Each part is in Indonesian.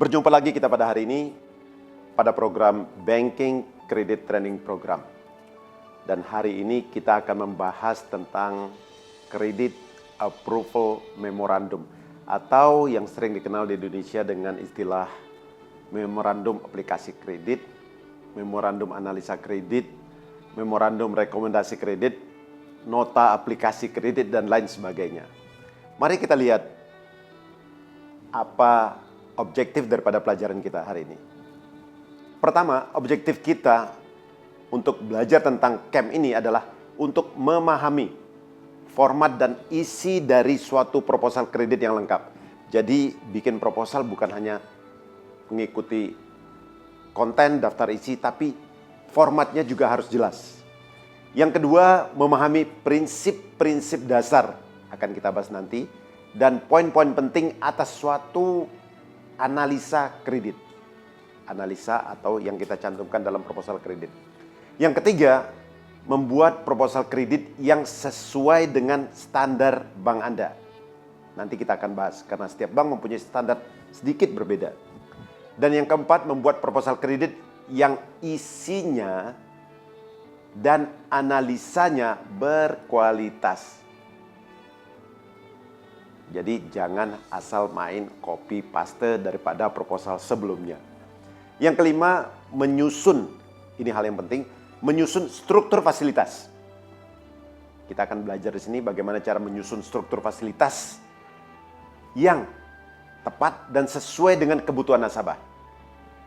Berjumpa lagi kita pada hari ini pada program Banking Credit Training Program. Dan hari ini kita akan membahas tentang Credit Approval Memorandum atau yang sering dikenal di Indonesia dengan istilah Memorandum Aplikasi Kredit, Memorandum Analisa Kredit, Memorandum Rekomendasi Kredit, Nota Aplikasi Kredit, dan lain sebagainya. Mari kita lihat apa objektif daripada pelajaran kita hari ini. Pertama, objektif kita untuk belajar tentang CAM ini adalah untuk memahami format dan isi dari suatu proposal kredit yang lengkap. Jadi, bikin proposal bukan hanya mengikuti konten, daftar isi, tapi formatnya juga harus jelas. Yang kedua, memahami prinsip-prinsip dasar, akan kita bahas nanti, dan poin-poin penting atas suatu analisa kredit. Analisa atau yang kita cantumkan dalam proposal kredit. Yang ketiga, membuat proposal kredit yang sesuai dengan standar bank Anda. Nanti kita akan bahas, karena setiap bank mempunyai standar sedikit berbeda. Dan yang keempat, membuat proposal kredit yang isinya dan analisanya berkualitas. Jadi jangan asal main copy paste daripada proposal sebelumnya. Yang kelima, menyusun, ini hal yang penting, menyusun struktur fasilitas. Kita akan belajar di sini bagaimana cara menyusun struktur fasilitas yang tepat dan sesuai dengan kebutuhan nasabah.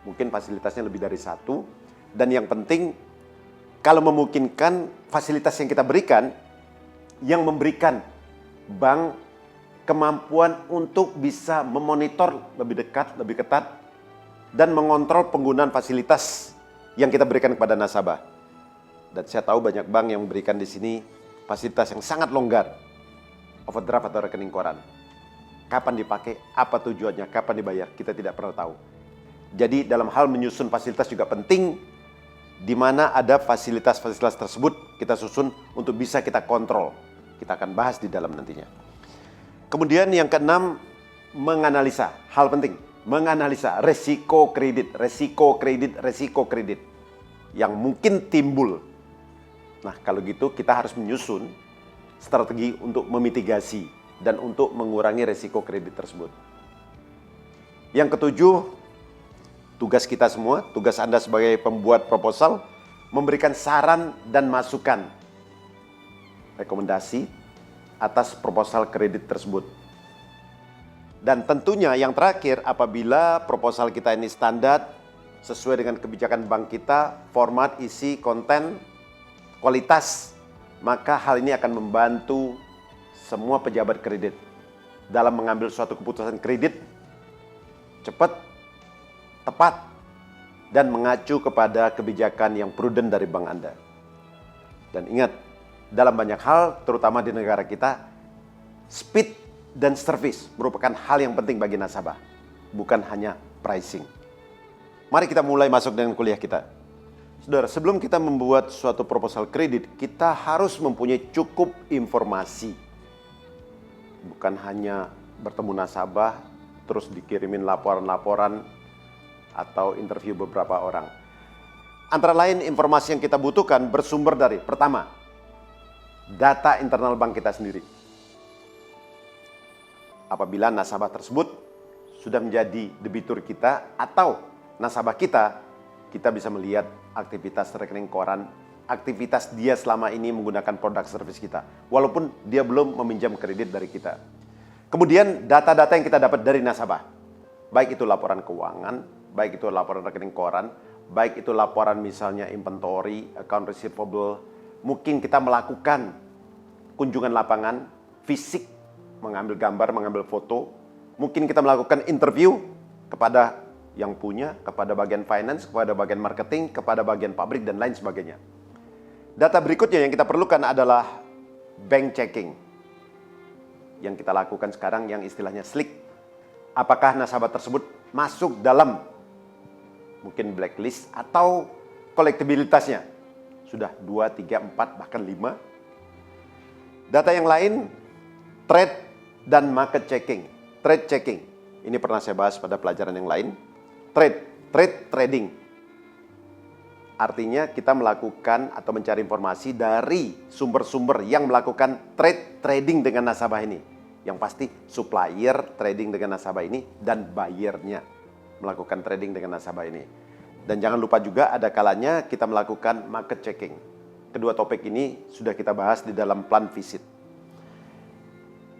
Mungkin fasilitasnya lebih dari satu, dan yang penting kalau memungkinkan fasilitas yang kita berikan yang memberikan bank kemampuan untuk bisa memonitor lebih dekat, lebih ketat, dan mengontrol penggunaan fasilitas yang kita berikan kepada nasabah. Dan saya tahu banyak bank yang memberikan di sini fasilitas yang sangat longgar, overdraft atau rekening koran. Kapan dipakai, apa tujuannya, kapan dibayar, kita tidak pernah tahu. Jadi dalam hal menyusun fasilitas juga penting, di mana ada fasilitas-fasilitas tersebut kita susun untuk bisa kita kontrol. Kita akan bahas di dalam nantinya. Kemudian yang keenam, menganalisa. Hal penting, menganalisa resiko kredit yang mungkin timbul. Nah, kalau gitu kita harus menyusun strategi untuk memitigasi dan untuk mengurangi resiko kredit tersebut. Yang ketujuh, tugas kita semua, tugas Anda sebagai pembuat proposal, memberikan saran dan masukan, rekomendasi atas proposal kredit tersebut. Dan tentunya yang terakhir, apabila proposal kita ini standar, sesuai dengan kebijakan bank kita, format, isi, konten, kualitas, maka hal ini akan membantu semua pejabat kredit dalam mengambil suatu keputusan kredit cepat, tepat, dan mengacu kepada kebijakan yang prudent dari bank Anda. Dan ingat, dalam banyak hal, terutama di negara kita, speed dan service merupakan hal yang penting bagi nasabah, bukan hanya pricing. Mari kita mulai masuk dengan kuliah kita. Saudara, sebelum kita membuat suatu proposal kredit, kita harus mempunyai cukup informasi. Bukan hanya bertemu nasabah, terus dikirimin laporan-laporan, atau interview beberapa orang. Antara lain informasi yang kita butuhkan bersumber dari, pertama, data internal bank kita sendiri. Apabila nasabah tersebut sudah menjadi debitur kita atau nasabah kita, kita bisa melihat aktivitas rekening koran, aktivitas dia selama ini menggunakan produk servis kita, walaupun dia belum meminjam kredit dari kita. Kemudian data-data yang kita dapat dari nasabah, baik itu laporan keuangan, baik itu laporan rekening koran, baik itu laporan misalnya inventory, account receivable. Mungkin kita melakukan kunjungan lapangan, fisik, mengambil gambar, mengambil foto. Mungkin kita melakukan interview kepada yang punya, kepada bagian finance, kepada bagian marketing, kepada bagian pabrik, dan lain sebagainya. Data berikutnya yang kita perlukan adalah bank checking. Yang kita lakukan sekarang yang istilahnya SLIC. Apakah nasabah tersebut masuk dalam mungkin blacklist atau kolektibilitasnya sudah 2, 3, 4, bahkan 5. Data yang lain, trade dan market checking. Trade checking, Ini pernah saya bahas pada pelajaran yang lain. Trading. Artinya kita melakukan atau mencari informasi dari sumber-sumber yang melakukan trading dengan nasabah ini. Yang pasti supplier trading dengan nasabah ini dan buyernya melakukan trading dengan nasabah ini. Dan jangan lupa juga ada kalanya kita melakukan market checking. Kedua topik ini sudah kita bahas di dalam plan visit.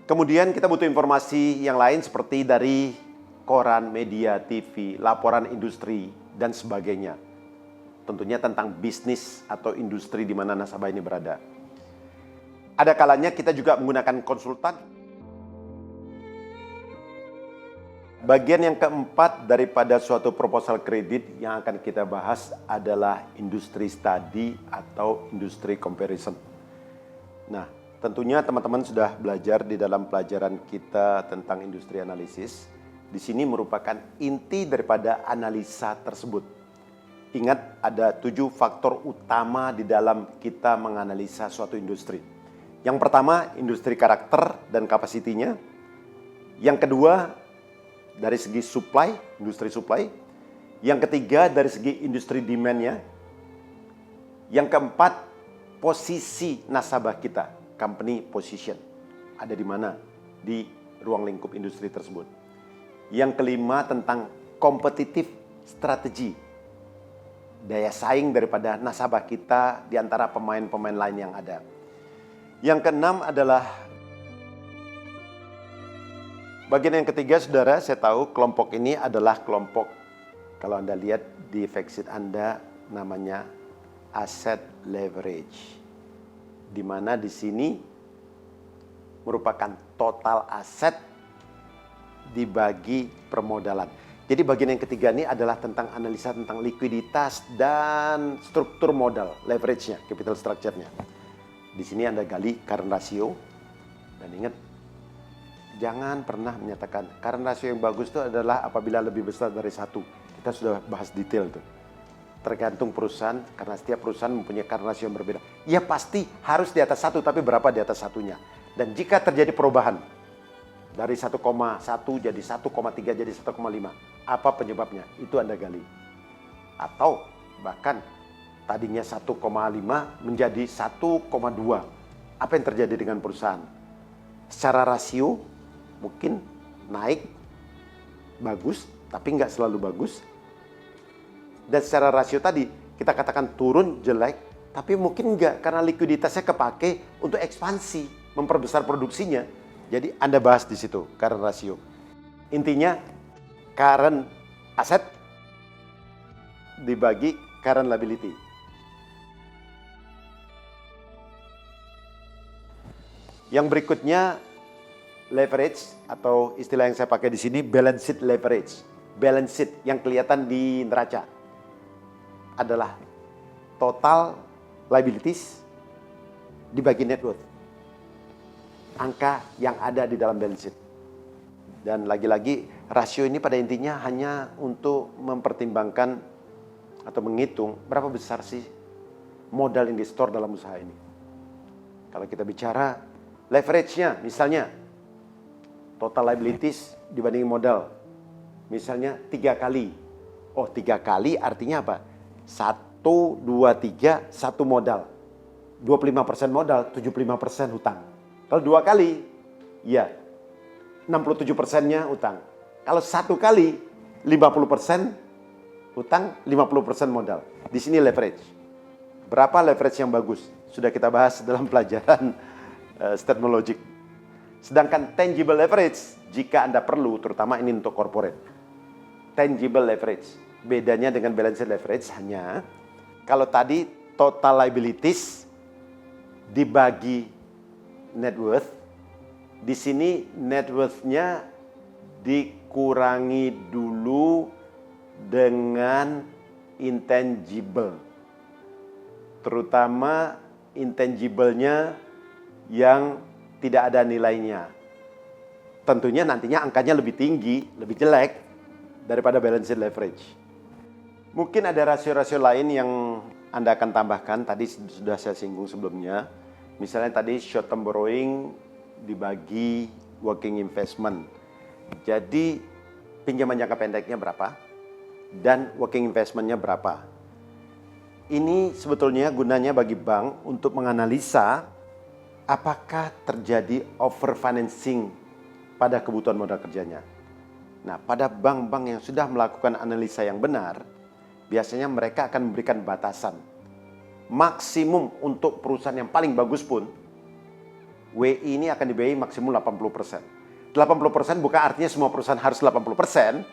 Kemudian kita butuh informasi yang lain seperti dari koran, media, TV, laporan industri, dan sebagainya. Tentunya tentang bisnis atau industri di mana nasabah ini berada. Ada kalanya kita juga menggunakan konsultan. Bagian yang keempat daripada suatu proposal kredit yang akan kita bahas adalah industri study atau industri comparison. Nah, tentunya teman-teman sudah belajar di dalam pelajaran kita tentang industri analisis. Di sini merupakan inti daripada analisa tersebut. Ingat, ada 7 faktor utama di dalam kita menganalisa suatu industri. Yang pertama, industri karakter dan kapasitinya. Yang kedua, dari segi supply, industri supply. Yang ketiga, dari segi industri demand-nya. Yang keempat, posisi nasabah kita, company position. Ada di mana? Di ruang lingkup industri tersebut. Yang kelima, tentang competitive strategy. Daya saing daripada nasabah kita di antara pemain-pemain lain yang ada. Yang keenam adalah bagian yang ketiga, saudara, saya tahu kelompok ini adalah kelompok, kalau Anda lihat di factsheet Anda, namanya asset leverage. Di mana di sini merupakan total aset dibagi permodalan. Jadi bagian yang ketiga ini adalah tentang analisa tentang likuiditas dan struktur modal, leverage-nya, capital structure-nya. Di sini Anda gali current ratio, dan ingat, jangan pernah menyatakan current ratio yang bagus itu adalah apabila lebih besar dari 1. Kita sudah bahas detail tuh. Tergantung perusahaan, karena setiap perusahaan mempunyai current ratio yang berbeda. Ya pasti harus di atas 1, tapi berapa di atas 1-nya. Dan jika terjadi perubahan dari 1,1 jadi 1,3 jadi 1,5, apa penyebabnya? Itu Anda gali. Atau bahkan tadinya 1,5 menjadi 1,2. Apa yang terjadi dengan perusahaan? Secara rasio mungkin naik, bagus, tapi nggak selalu bagus. Dan secara rasio tadi kita katakan turun, jelek, tapi mungkin enggak karena likuiditasnya kepake untuk ekspansi, memperbesar produksinya. Jadi Anda bahas di situ current ratio. Intinya current asset dibagi current liability. Yang berikutnya leverage, atau istilah yang saya pakai di sini balance sheet leverage. Balance sheet yang kelihatan di neraca adalah total liabilities dibagi net worth. Angka yang ada di dalam balance sheet. Dan lagi-lagi rasio ini pada intinya hanya untuk mempertimbangkan atau menghitung berapa besar sih modal yang di-store dalam usaha ini. Kalau kita bicara leverage-nya, misalnya total liabilities dibanding modal, misalnya 3 kali. Oh, 3 kali artinya apa? 1, 2, 3, 1 modal. 25% modal, 75% hutang. Kalau 2 kali, ya 67%-nya utang. Kalau 1 kali, 50% hutang, 50% modal. Di sini leverage. Berapa leverage yang bagus? Sudah kita bahas dalam pelajaran statement logic. Sedangkan tangible leverage, jika Anda perlu, terutama ini untuk corporate. Tangible leverage. Bedanya dengan balance sheet leverage hanya kalau tadi total liabilities dibagi net worth, di sini net worth-nya dikurangi dulu dengan intangible. Terutama intangible-nya yang tidak ada nilainya. Tentunya nantinya angkanya lebih tinggi, lebih jelek daripada balance sheet leverage. Mungkin ada rasio-rasio lain yang Anda akan tambahkan, tadi sudah saya singgung sebelumnya. Misalnya tadi short term borrowing dibagi working investment. Jadi pinjaman jangka pendeknya berapa, dan working investment-nya berapa. Ini sebetulnya gunanya bagi bank untuk menganalisa apakah terjadi over financing pada kebutuhan modal kerjanya. Nah, pada bank-bank yang sudah melakukan analisa yang benar, biasanya mereka akan memberikan batasan. Maksimum untuk perusahaan yang paling bagus pun, WI ini akan dibiayai maksimum 80%. 80% bukan artinya semua perusahaan harus 80%,